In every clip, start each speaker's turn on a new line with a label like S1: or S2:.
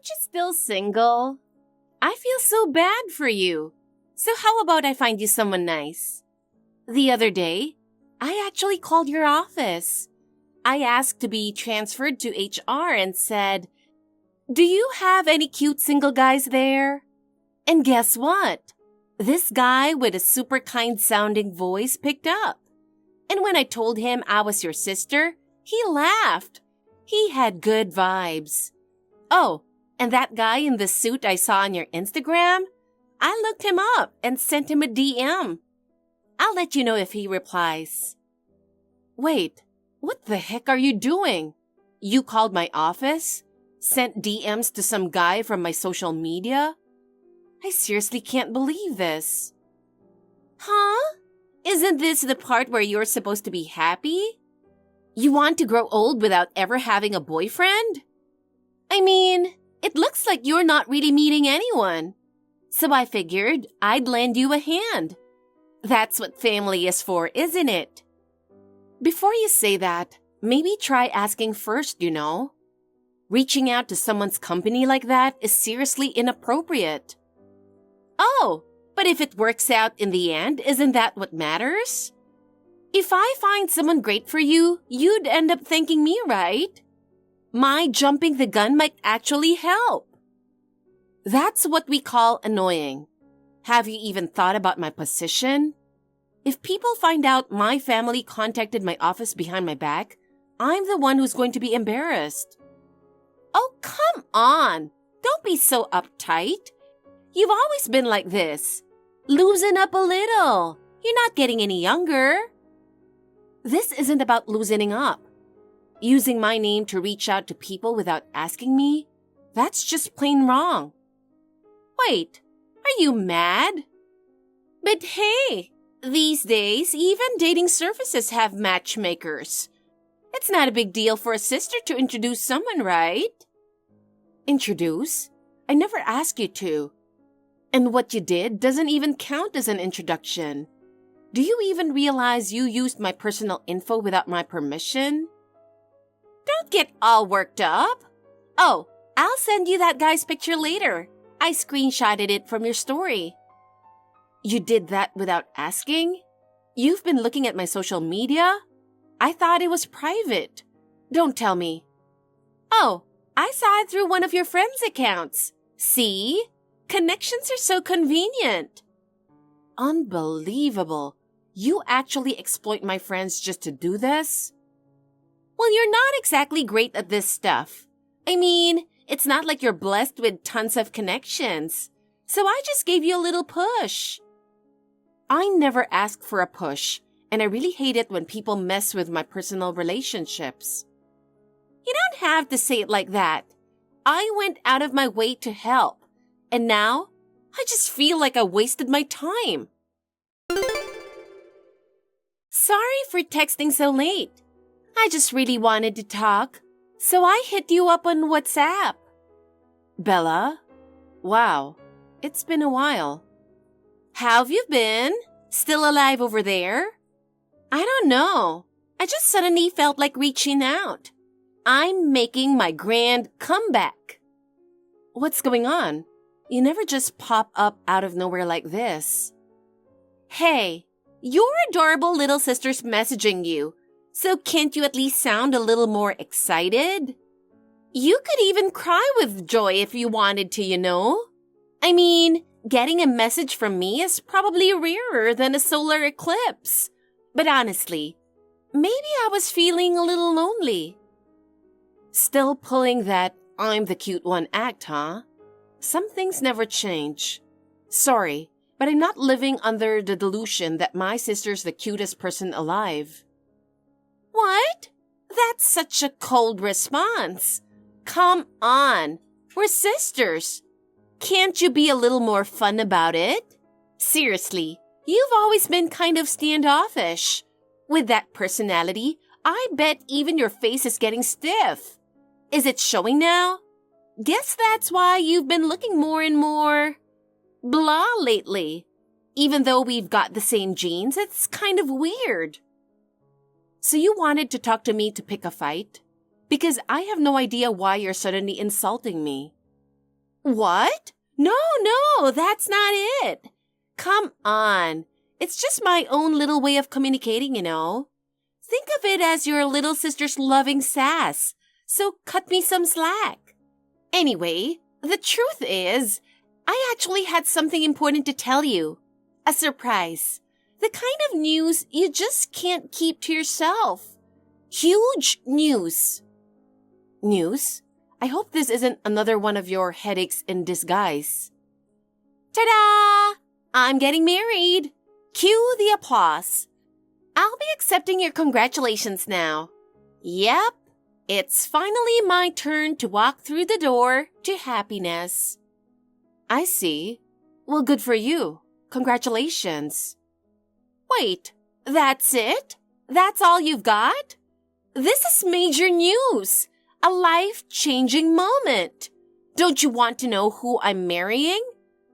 S1: Aren't you still single? I feel so bad for you. So how about I find you someone nice? The other day, I actually called your office. I asked to be transferred to HR and said, "Do you have any cute single guys there?" And guess what? This guy with a super kind-sounding voice picked up. And when I told him I was your sister, he laughed. He had good vibes. Oh, and that guy in the suit I saw on your Instagram? I looked him up and sent him a DM. I'll let you know if he replies. Wait, what the heck are you doing? You called my office? Sent DMs to some guy from my social media? I seriously can't believe this. Huh? Isn't this the part where you're supposed to be happy? You want to grow old without ever having a boyfriend? I mean, it looks like you're not really meeting anyone. So I figured I'd lend you a hand. That's what family is for, isn't it? Before you say that, maybe try asking first, you know? Reaching out to someone's company like that is seriously inappropriate. Oh, but if it works out in the end, isn't that what matters? If I find someone great for you, you'd end up thanking me, right? My jumping the gun might actually help. That's what we call annoying. Have you even thought about my position? If people find out my family contacted my office behind my back, I'm the one who's going to be embarrassed. Oh, come on. Don't be so uptight. You've always been like this. Loosen up a little. You're not getting any younger. This isn't about loosening up. Using my name to reach out to people without asking me, that's just plain wrong. Wait, are you mad? But hey, these days, even dating services have matchmakers. It's not a big deal for a sister to introduce someone, right? Introduce? I never asked you to. And what you did doesn't even count as an introduction. Do you even realize you used my personal info without my permission? Don't get all worked up. Oh, I'll send you that guy's picture later. I screenshotted it from your story. You did that without asking? You've been looking at my social media? I thought it was private. Don't tell me. Oh, I saw it through one of your friends' accounts. See? Connections are so convenient. Unbelievable. You actually exploit my friends just to do this? Well, you're not exactly great at this stuff. I mean, it's not like you're blessed with tons of connections. So I just gave you a little push. I never asked for a push, and I really hate it when people mess with my personal relationships. You don't have to say it like that. I went out of my way to help, and now I just feel like I wasted my time. Sorry for texting so late. I just really wanted to talk, so I hit you up on WhatsApp. Bella? Wow, it's been a while. How've you been? Still alive over there? I don't know. I just suddenly felt like reaching out. I'm making my grand comeback. What's going on? You never just pop up out of nowhere like this. Hey, your adorable little sister's messaging you, so can't you at least sound a little more excited? You could even cry with joy if you wanted to, you know? I mean, getting a message from me is probably rarer than a solar eclipse. But honestly, maybe I was feeling a little lonely. Still pulling that I'm the cute one act, huh? Some things never change. Sorry, but I'm not living under the delusion that my sister's the cutest person alive. What? That's such a cold response. Come on, we're sisters. Can't you be a little more fun about it? Seriously, you've always been kind of standoffish. With that personality, I bet even your face is getting stiff. Is it showing now? Guess that's why you've been looking more and more blah lately. Even though we've got the same genes, it's kind of weird. So you wanted to talk to me to pick a fight? Because I have no idea why you're suddenly insulting me. What? No, that's not it. Come on. It's just my own little way of communicating, you know. Think of it as your little sister's loving sass. So cut me some slack. Anyway, the truth is, I actually had something important to tell you. A surprise. The kind of news you just can't keep to yourself. Huge news. News? I hope this isn't another one of your headaches in disguise. Ta-da! I'm getting married. Cue the applause. I'll be accepting your congratulations now. Yep, it's finally my turn to walk through the door to happiness. I see. Well, good for you. Congratulations. Wait, that's it? That's all you've got? This is major news. A life-changing moment. Don't you want to know who I'm marrying?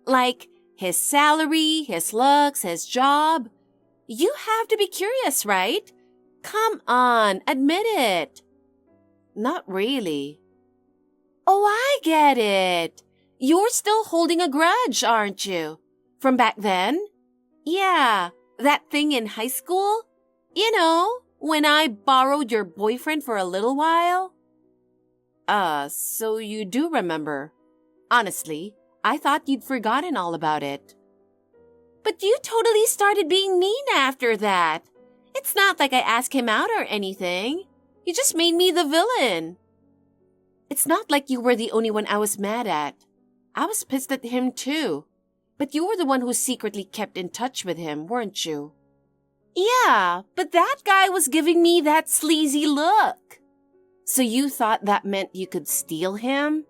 S1: Like his salary, his looks, his job? You have to be curious, right? Come on, admit it. Not really. Oh, I get it. You're still holding a grudge, aren't you? From back then? Yeah, that thing in high school? You know, when I borrowed your boyfriend for a little while? So you do remember. Honestly, I thought you'd forgotten all about it. But you totally started being mean after that. It's not like I asked him out or anything. You just made me the villain. It's not like you were the only one I was mad at. I was pissed at him too. But you were the one who secretly kept in touch with him, weren't you? Yeah, but that guy was giving me that sleazy look. So you thought that meant you could steal him?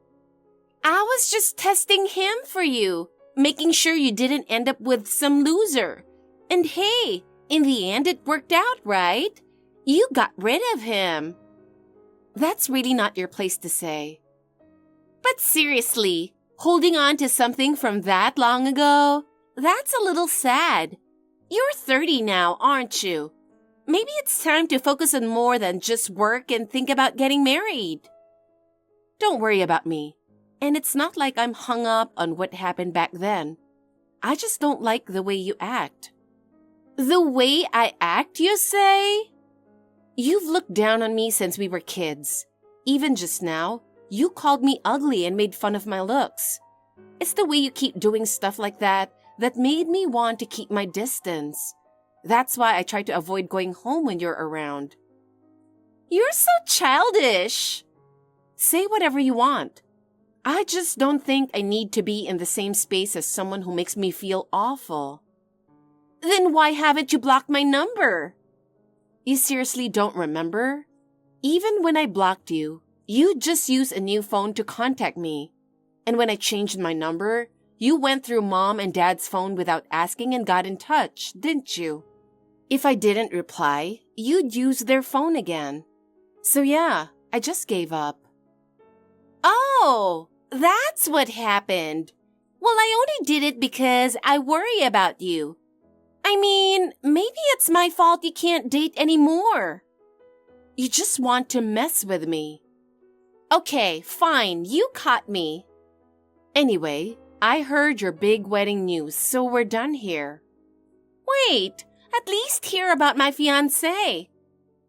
S1: I was just testing him for you, making sure you didn't end up with some loser. And hey, in the end it worked out, right? You got rid of him. That's really not your place to say. But seriously, holding on to something from that long ago, that's a little sad. You're 30 now, aren't you? Maybe it's time to focus on more than just work and think about getting married. Don't worry about me. And it's not like I'm hung up on what happened back then. I just don't like the way you act. The way I act, you say? You've looked down on me since we were kids. Even just now, you called me ugly and made fun of my looks. It's the way you keep doing stuff like that made me want to keep my distance. That's why I try to avoid going home when you're around. You're so childish. Say whatever you want. I just don't think I need to be in the same space as someone who makes me feel awful. Then why haven't you blocked my number? You seriously don't remember? Even when I blocked you, you just used a new phone to contact me. And when I changed my number, you went through Mom and Dad's phone without asking and got in touch, didn't you? If I didn't reply, you'd use their phone again. So yeah, I just gave up. Oh, that's what happened. Well, I only did it because I worry about you. I mean, maybe it's my fault you can't date anymore. You just want to mess with me. Okay, fine, you caught me. Anyway, I heard your big wedding news, so we're done here. Wait, at least hear about my fiancé.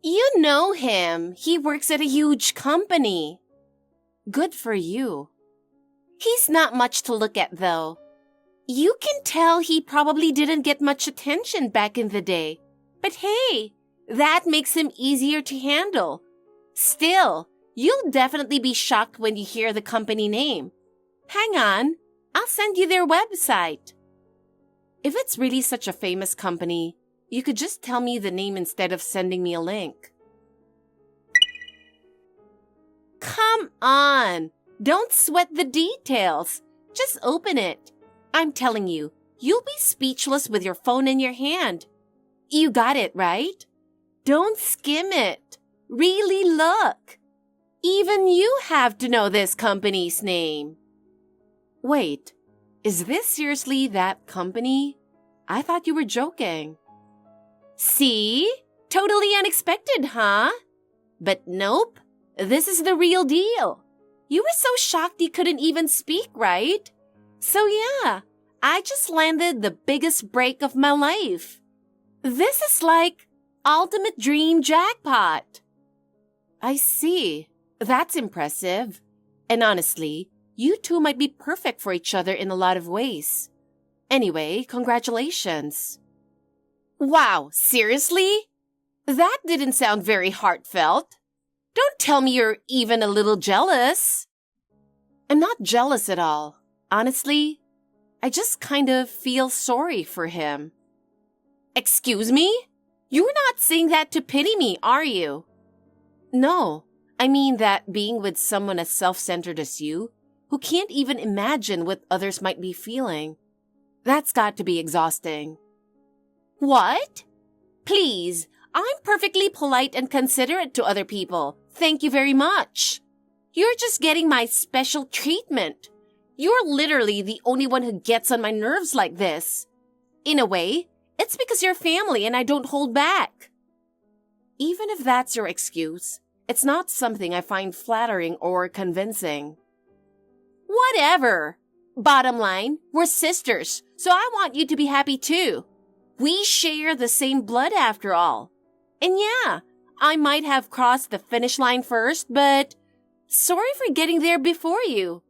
S1: You know him. He works at a huge company. Good for you. He's not much to look at, though. You can tell he probably didn't get much attention back in the day. But hey, that makes him easier to handle. Still, you'll definitely be shocked when you hear the company name. Hang on, I'll send you their website. If it's really such a famous company, you could just tell me the name instead of sending me a link. Come on, don't sweat the details. Just open it. I'm telling you, you'll be speechless with your phone in your hand. You got it, right? Don't skim it. Really look. Even you have to know this company's name. Wait, is this seriously that company? I thought you were joking. See? Totally unexpected, huh? But nope, this is the real deal. You were so shocked you couldn't even speak, right? So yeah, I just landed the biggest break of my life. This is like ultimate dream jackpot. I see. That's impressive. And honestly, you two might be perfect for each other in a lot of ways. Anyway, congratulations. Wow, seriously? That didn't sound very heartfelt. Don't tell me you're even a little jealous. I'm not jealous at all. Honestly, I just kind of feel sorry for him. Excuse me? You're not saying that to pity me, are you? No, I mean that being with someone as self-centered as you, who can't even imagine what others might be feeling, that's got to be exhausting. What? Please, I'm perfectly polite and considerate to other people. Thank you very much. You're just getting my special treatment. You're literally the only one who gets on my nerves like this. In a way, it's because you're family and I don't hold back. Even if that's your excuse, it's not something I find flattering or convincing. Whatever. Bottom line, we're sisters, so I want you to be happy too. We share the same blood after all. And yeah, I might have crossed the finish line first, but sorry for getting there before you.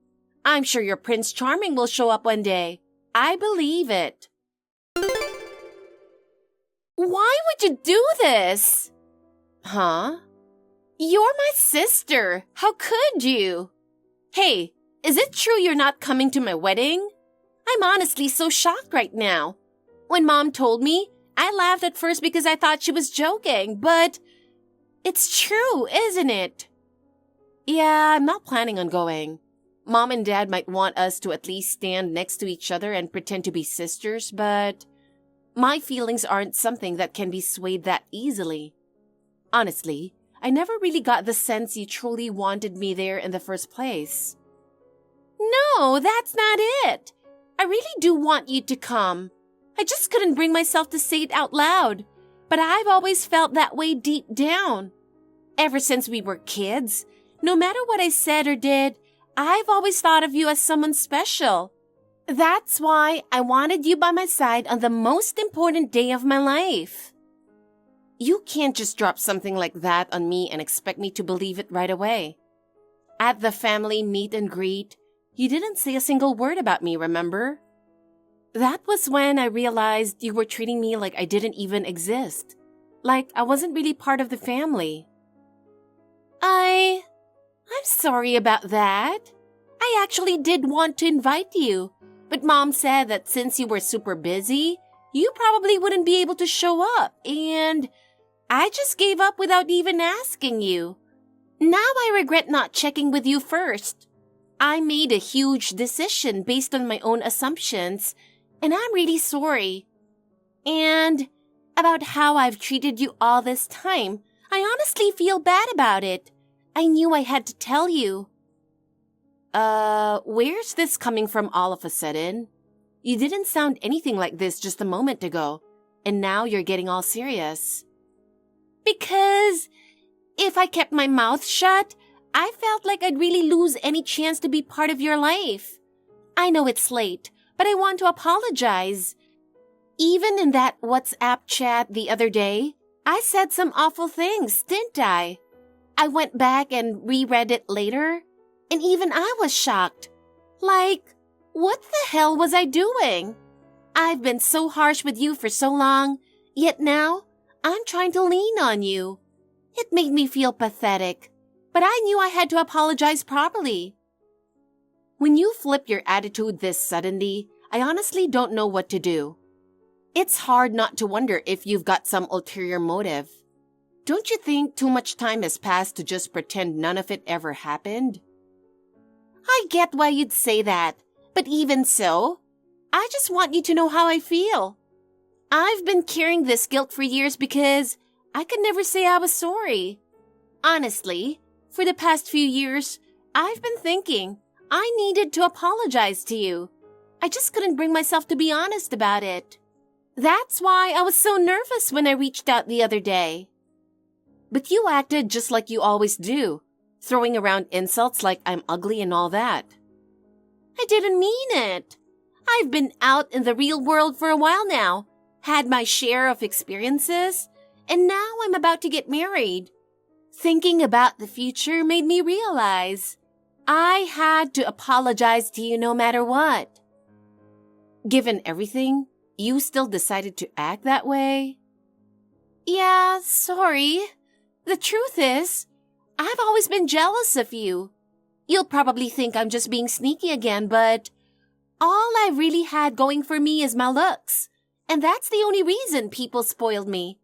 S1: I'm sure your Prince Charming will show up one day. I believe it. Why would you do this? Huh? You're my sister. How could you? Hey, is it true you're not coming to my wedding? I'm honestly so shocked right now. When Mom told me, I laughed at first because I thought she was joking, but it's true, isn't it? Yeah, I'm not planning on going. Mom and Dad might want us to at least stand next to each other and pretend to be sisters, but my feelings aren't something that can be swayed that easily. Honestly, I never really got the sense you truly wanted me there in the first place. No, that's not it. I really do want you to come. I just couldn't bring myself to say it out loud, but I've always felt that way deep down. Ever since we were kids, no matter what I said or did, I've always thought of you as someone special. That's why I wanted you by my side on the most important day of my life. You can't just drop something like that on me and expect me to believe it right away. At the family meet and greet, you didn't say a single word about me, remember? That was when I realized you were treating me like I didn't even exist. Like I wasn't really part of the family. I'm sorry about that. I actually did want to invite you, but Mom said that since you were super busy, you probably wouldn't be able to show up, and I just gave up without even asking you. Now I regret not checking with you first. I made a huge decision based on my own assumptions, and I'm really sorry. And about how I've treated you all this time, I honestly feel bad about it. I knew I had to tell you. Where's this coming from all of a sudden? You didn't sound anything like this just a moment ago, and now you're getting all serious. Because if I kept my mouth shut, I felt like I'd really lose any chance to be part of your life. I know it's late, but I want to apologize. Even in that WhatsApp chat the other day, I said some awful things, didn't I? I went back and reread it later, and even I was shocked. Like, what the hell was I doing? I've been so harsh with you for so long, yet now I'm trying to lean on you. It made me feel pathetic, but I knew I had to apologize properly. When you flip your attitude this suddenly, I honestly don't know what to do. It's hard not to wonder if you've got some ulterior motive. Don't you think too much time has passed to just pretend none of it ever happened? I get why you'd say that, but even so, I just want you to know how I feel. I've been carrying this guilt for years because I could never say I was sorry. Honestly, for the past few years, I've been thinking I needed to apologize to you. I just couldn't bring myself to be honest about it. That's why I was so nervous when I reached out the other day. But you acted just like you always do. throwing around insults like I'm ugly and all that. I didn't mean it. I've been out in the real world for a while now, had my share of experiences, and now I'm about to get married. Thinking about the future made me realize I had to apologize to you no matter what. Given everything, you still decided to act that way? Yeah, sorry. The truth is, I've always been jealous of you. You'll probably think I'm just being sneaky again, but all I really had going for me is my looks, and that's the only reason people spoiled me.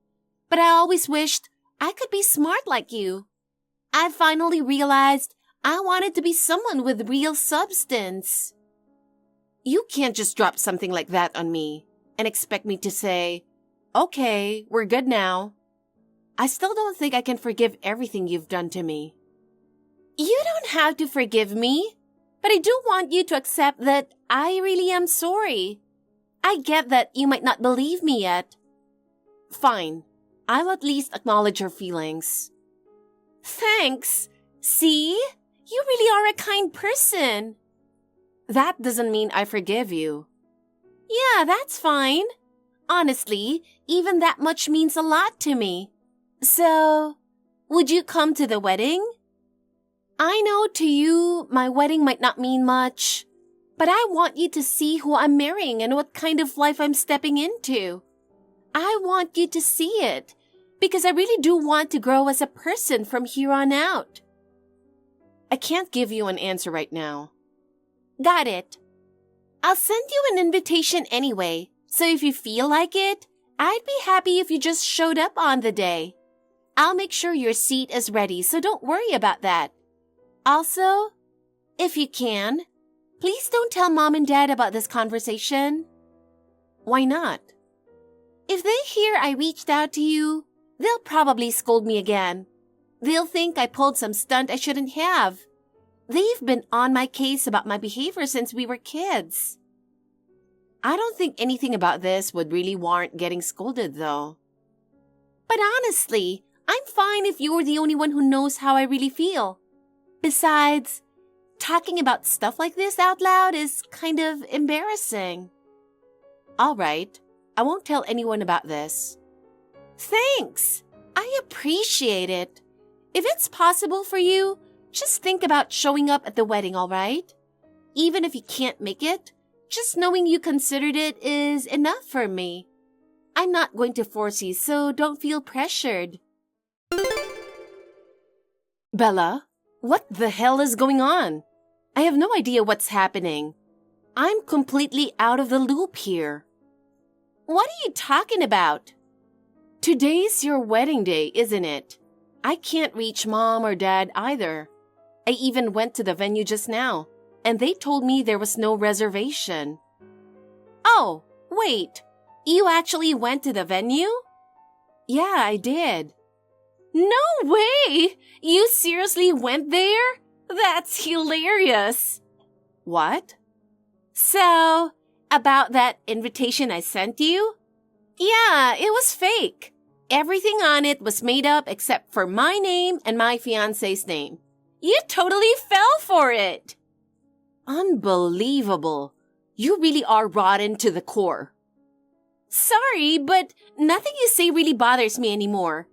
S1: But I always wished I could be smart like you. I finally realized I wanted to be someone with real substance. You can't just drop something like that on me and expect me to say, okay, we're good now. I still don't think I can forgive everything you've done to me. You don't have to forgive me, but I do want you to accept that I really am sorry. I get that you might not believe me yet. Fine, I'll at least acknowledge your feelings. Thanks. See? You really are a kind person. That doesn't mean I forgive you. Yeah, that's fine. Honestly, even that much means a lot to me. So, would you come to the wedding? I know to you, my wedding might not mean much, but I want you to see who I'm marrying and what kind of life I'm stepping into. I want you to see it, because I really do want to grow as a person from here on out. I can't give you an answer right now. Got it. I'll send you an invitation anyway, so if you feel like it, I'd be happy if you just showed up on the day. I'll make sure your seat is ready, so don't worry about that. Also, if you can, please don't tell Mom and Dad about this conversation. Why not? If they hear I reached out to you, they'll probably scold me again. They'll think I pulled some stunt I shouldn't have. They've been on my case about my behavior since we were kids. I don't think anything about this would really warrant getting scolded, though. But honestly, I'm fine if you're the only one who knows how I really feel. Besides, talking about stuff like this out loud is kind of embarrassing. All right, I won't tell anyone about this. Thanks. I appreciate it. If it's possible for you, just think about showing up at the wedding, all right? Even if you can't make it, just knowing you considered it is enough for me. I'm not going to force you, so don't feel pressured. Bella, what the hell is going on? I have no idea what's happening. I'm completely out of the loop here. What are you talking about? Today's your wedding day, isn't it? I can't reach Mom or Dad either. I even went to the venue just now, and they told me there was no reservation. Oh, wait. You actually went to the venue? Yeah, I did. No way! You seriously went there? That's hilarious. What? So, about that invitation I sent you? Yeah, it was fake. Everything on it was made up except for my name and my fiancé's name. You totally fell for it. Unbelievable. You really are rotten to the core. Sorry, but nothing you say really bothers me anymore.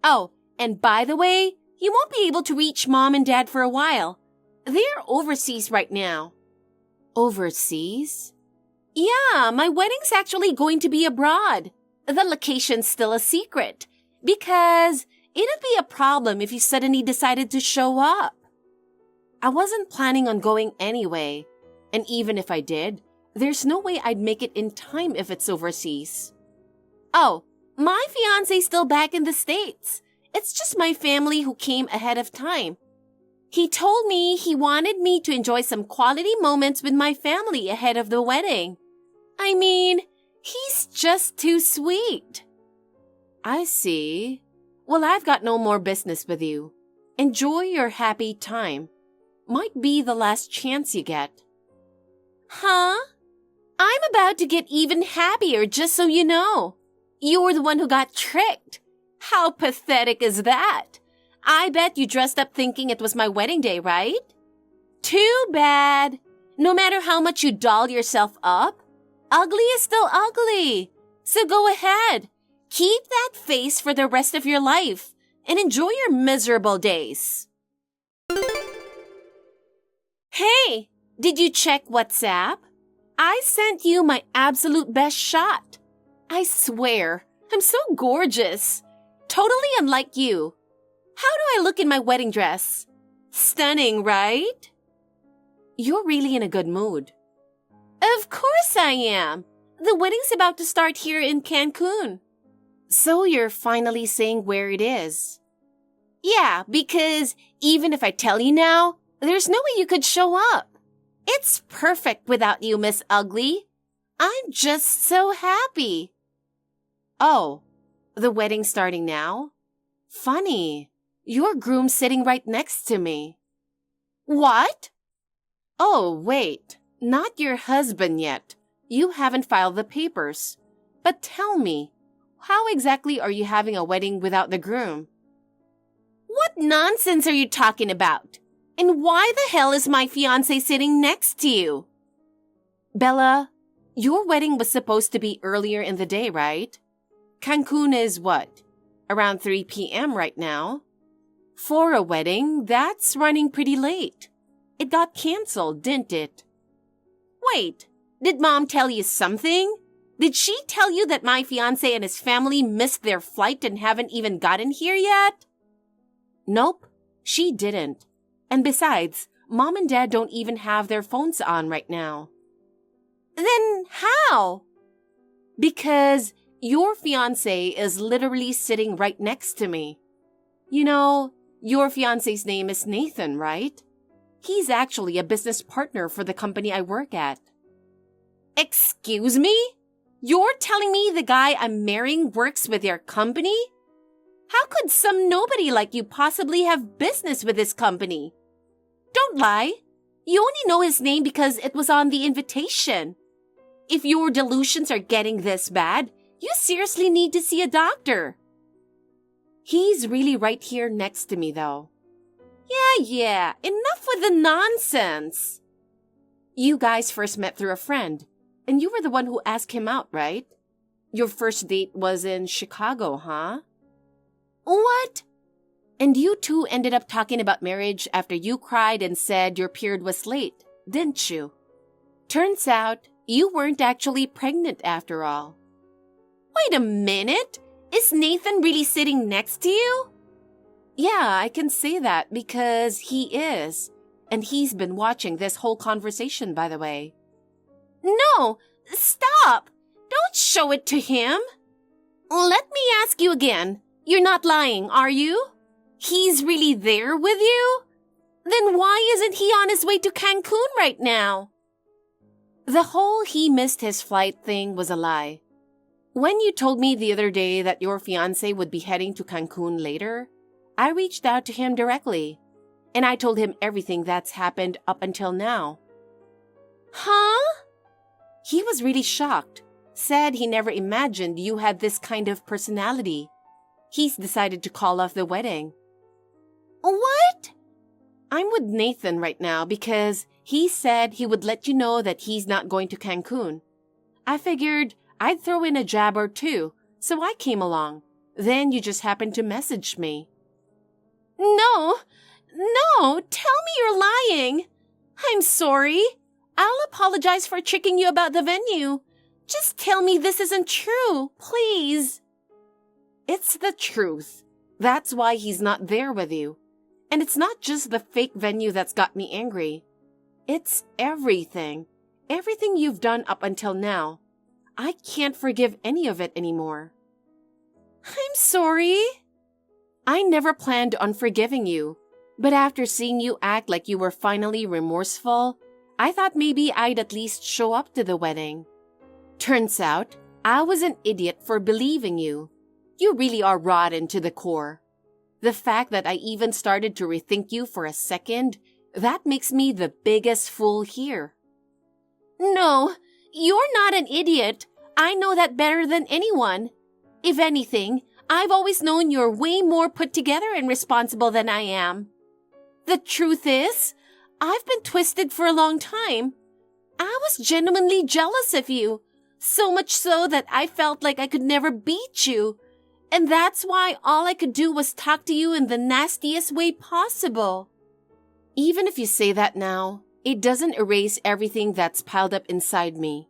S1: Oh, and by the way, you won't be able to reach Mom and Dad for a while. They're overseas right now. Overseas? Yeah, my wedding's actually going to be abroad. The location's still a secret, because it'd be a problem if you suddenly decided to show up. I wasn't planning on going anyway, and even if I did, there's no way I'd make it in time if it's overseas. Oh, my fiancé's still back in the States. It's just my family who came ahead of time. He told me he wanted me to enjoy some quality moments with my family ahead of the wedding. I mean, he's just too sweet. I see. Well, I've got no more business with you. Enjoy your happy time. Might be the last chance you get. Huh? I'm about to get even happier, just so you know. You're the one who got tricked. How pathetic is that? I bet you dressed up thinking it was my wedding day, right? Too bad. No matter how much you doll yourself up, ugly is still ugly. So go ahead. Keep that face for the rest of your life and enjoy your miserable days. Hey, did you check WhatsApp? I sent you my absolute best shot. I swear, I'm so gorgeous. Totally unlike you. How do I look in my wedding dress? Stunning, right? You're really in a good mood. Of course I am. The wedding's about to start here in Cancun. So you're finally saying where it is. Yeah, because even if I tell you now, there's no way you could show up. It's perfect without you, Miss Ugly. I'm just so happy. Oh, the wedding's starting now? Funny. Your groom's sitting right next to me. What? Oh, wait. Not your husband yet. You haven't filed the papers. But tell me, how exactly are you having a wedding without the groom? What nonsense are you talking about? And why the hell is my fiancé sitting next to you? Bella, your wedding was supposed to be earlier in the day, right? Cancun is what? Around 3 p.m. right now? For a wedding, that's running pretty late. It got canceled, didn't it? Wait, did Mom tell you something? Did she tell you that my fiancé and his family missed their flight and haven't even gotten here yet? Nope, she didn't. And besides, Mom and Dad don't even have their phones on right now. Then how? Because your fiancé is literally sitting right next to me. You know, your fiancé's name is Nathan, right? He's actually a business partner for the company I work at. Excuse me? You're telling me the guy I'm marrying works with your company? How could some nobody like you possibly have business with this company? Don't lie. You only know his name because it was on the invitation. If your delusions are getting this bad, you seriously need to see a doctor. He's really right here next to me, though. Yeah, enough with the nonsense. You guys first met through a friend, and you were the one who asked him out, right? Your first date was in Chicago, huh? What? And you two ended up talking about marriage after you cried and said your period was late, didn't you? Turns out, you weren't actually pregnant after all. Wait a minute! Is Nathan really sitting next to you? Yeah, I can say that because he is. And he's been watching this whole conversation, by the way. No! Stop! Don't show it to him! Let me ask you again. You're not lying, are you? He's really there with you? Then why isn't he on his way to Cancun right now? The whole he missed his flight thing was a lie. When you told me the other day that your fiancé would be heading to Cancun later, I reached out to him directly, and I told him everything that's happened up until now. Huh? He was really shocked, said he never imagined you had this kind of personality. He's decided to call off the wedding. What? I'm with Nathan right now because he said he would let you know that he's not going to Cancun. I figured I'd throw in a jab or two, so I came along. Then you just happened to message me. No, tell me you're lying. I'm sorry. I'll apologize for tricking you about the venue. Just tell me this isn't true, please. It's the truth. That's why he's not there with you. And it's not just the fake venue that's got me angry. It's everything. Everything you've done up until now. I can't forgive any of it anymore. I'm sorry. I never planned on forgiving you. But after seeing you act like you were finally remorseful, I thought maybe I'd at least show up to the wedding. Turns out, I was an idiot for believing you. You really are rotten to the core. The fact that I even started to rethink you for a second, that makes me the biggest fool here. No, you're not an idiot. I know that better than anyone. If anything, I've always known you're way more put together and responsible than I am. The truth is, I've been twisted for a long time. I was genuinely jealous of you, so much so that I felt like I could never beat you. And that's why all I could do was talk to you in the nastiest way possible. Even if you say that now, it doesn't erase everything that's piled up inside me.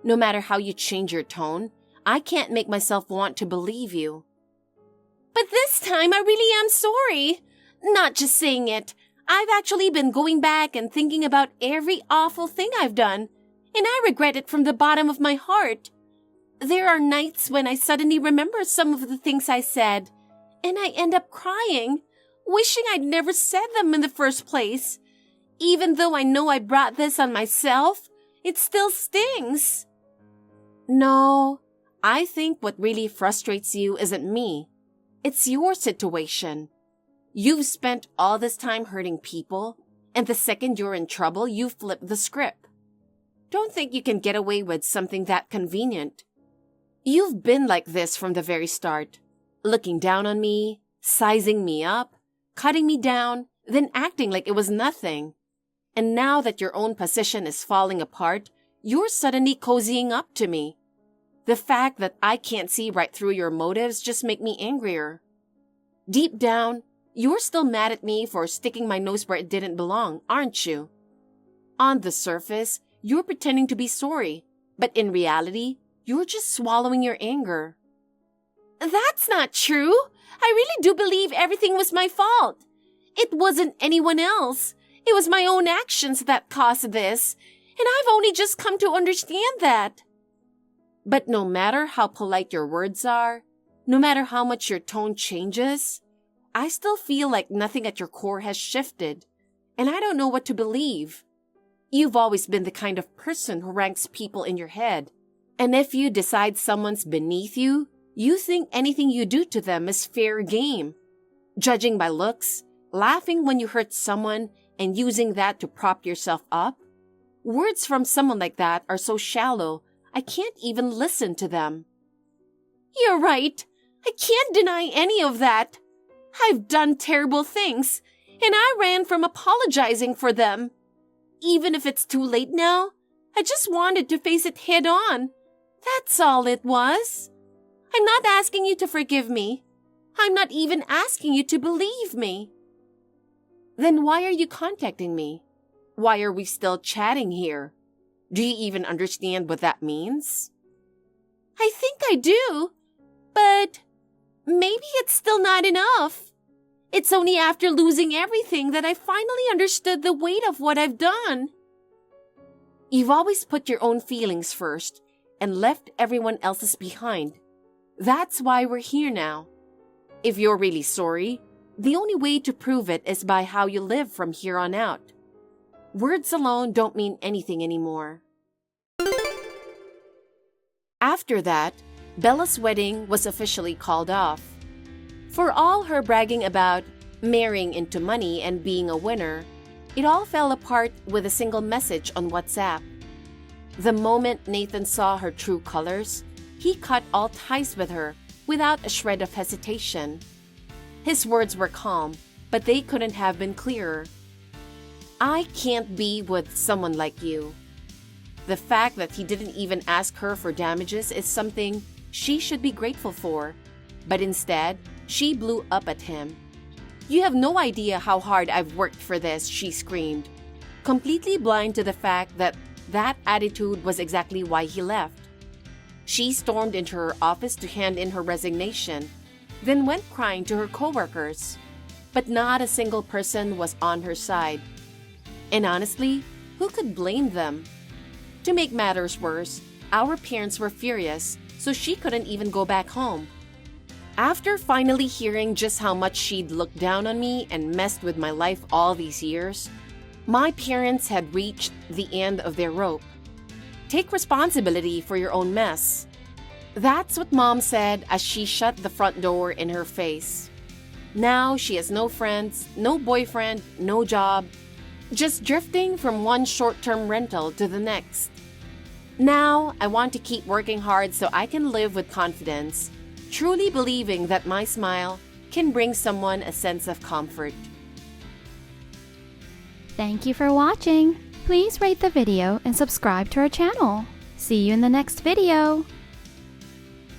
S1: No matter how you change your tone, I can't make myself want to believe you. But this time I really am sorry. Not just saying it. I've actually been going back and thinking about every awful thing I've done, and I regret it from the bottom of my heart. There are nights when I suddenly remember some of the things I said, and I end up crying, wishing I'd never said them in the first place. Even though I know I brought this on myself, it still stings. No, I think what really frustrates you isn't me. It's your situation. You've spent all this time hurting people, and the second you're in trouble, you flip the script. Don't think you can get away with something that convenient. You've been like this from the very start, looking down on me, sizing me up, cutting me down, then acting like it was nothing. And now that your own position is falling apart, you're suddenly cozying up to me. The fact that I can't see right through your motives just make me angrier. Deep down, you're still mad at me for sticking my nose where it didn't belong, aren't you? On the surface, you're pretending to be sorry, but in reality, you're just swallowing your anger. That's not true. I really do believe everything was my fault. It wasn't anyone else. It was my own actions that caused this, and I've only just come to understand that. But no matter how polite your words are, no matter how much your tone changes, I still feel like nothing at your core has shifted, and I don't know what to believe. You've always been the kind of person who ranks people in your head, and if you decide someone's beneath you, you think anything you do to them is fair game. Judging by looks, laughing when you hurt someone, and using that to prop yourself up? Words from someone like that are so shallow, I can't even listen to them. You're right. I can't deny any of that. I've done terrible things, and I ran from apologizing for them. Even if it's too late now, I just wanted to face it head on. That's all it was. I'm not asking you to forgive me. I'm not even asking you to believe me. Then why are you contacting me? Why are we still chatting here? Do you even understand what that means? I think I do, but maybe it's still not enough. It's only after losing everything that I finally understood the weight of what I've done. You've always put your own feelings first and left everyone else's behind. That's why we're here now. If you're really sorry, the only way to prove it is by how you live from here on out. Words alone don't mean anything anymore. After that, Bella's wedding was officially called off. For all her bragging about marrying into money and being a winner, it all fell apart with a single message on WhatsApp. The moment Nathan saw her true colors, he cut all ties with her without a shred of hesitation. His words were calm, but they couldn't have been clearer. I can't be with someone like you. The fact that he didn't even ask her for damages is something she should be grateful for, but instead, she blew up at him. You have no idea how hard I've worked for this, she screamed, completely blind to the fact that that attitude was exactly why he left. She stormed into her office to hand in her resignation, then went crying to her coworkers. But not a single person was on her side. And honestly, who could blame them? To make matters worse, our parents were furious, so she couldn't even go back home. After finally hearing just how much she'd looked down on me and messed with my life all these years, my parents had reached the end of their rope. Take responsibility for your own mess. That's what Mom said as she shut the front door in her face. Now she has no friends, no boyfriend, no job, just drifting from one short-term rental to the next. Now I want to keep working hard so I can live with confidence, truly believing that my smile can bring someone a sense of comfort.
S2: Thank you for watching. Please rate the video and subscribe to our channel. See you in the next video.